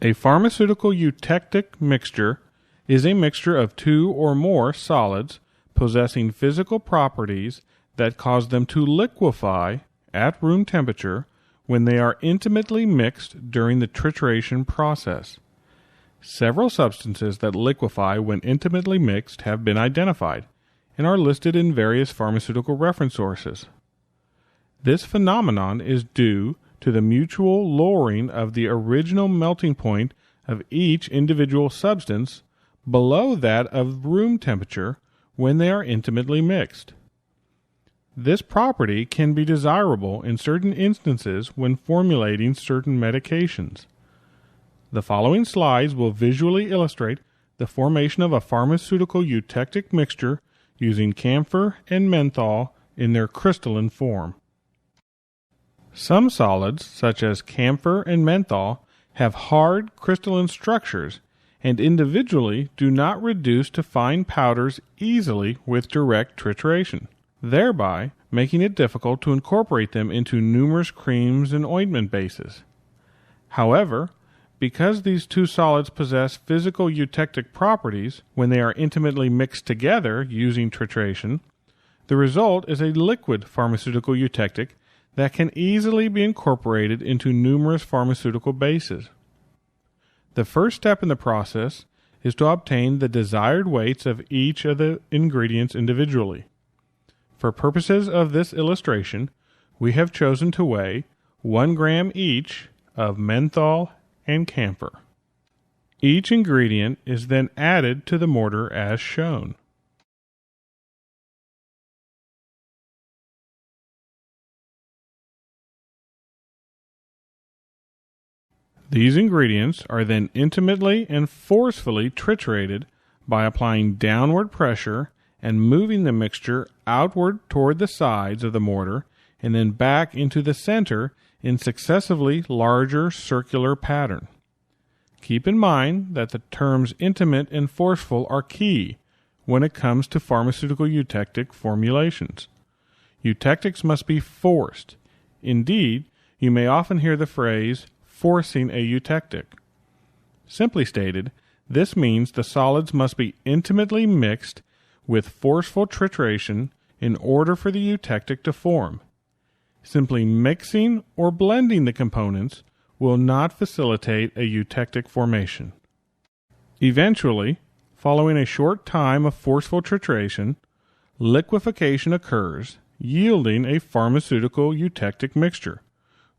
A pharmaceutical eutectic mixture is a mixture of two or more solids possessing physical properties that cause them to liquefy at room temperature when they are intimately mixed during the trituration process. Several substances that liquefy when intimately mixed have been identified and are listed in various pharmaceutical reference sources. This phenomenon is due to the mutual lowering of the original melting point of each individual substance below that of room temperature when they are intimately mixed. This property can be desirable in certain instances when formulating certain medications. The following slides will visually illustrate the formation of a pharmaceutical eutectic mixture using camphor and menthol in their crystalline form. Some solids, such as camphor and menthol, have hard crystalline structures and individually do not reduce to fine powders easily with direct trituration, thereby making it difficult to incorporate them into numerous creams and ointment bases. However, because these two solids possess physical eutectic properties when they are intimately mixed together using trituration, the result is a liquid pharmaceutical eutectic that can easily be incorporated into numerous pharmaceutical bases. The first step in the process is to obtain the desired weights of each of the ingredients individually. For purposes of this illustration, we have chosen to weigh 1 gram each of menthol and camphor. Each ingredient is then added to the mortar as shown. These ingredients are then intimately and forcefully triturated by applying downward pressure and moving the mixture outward toward the sides of the mortar and then back into the center in successively larger circular pattern. Keep in mind that the terms intimate and forceful are key when it comes to pharmaceutical eutectic formulations. Eutectics must be forced. Indeed, you may often hear the phrase forcing a eutectic. Simply stated, this means the solids must be intimately mixed with forceful trituration in order for the eutectic to form. Simply mixing or blending the components will not facilitate a eutectic formation. Eventually, following a short time of forceful trituration, liquefaction occurs, yielding a pharmaceutical eutectic mixture,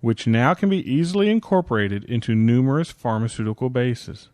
which now can be easily incorporated into numerous pharmaceutical bases.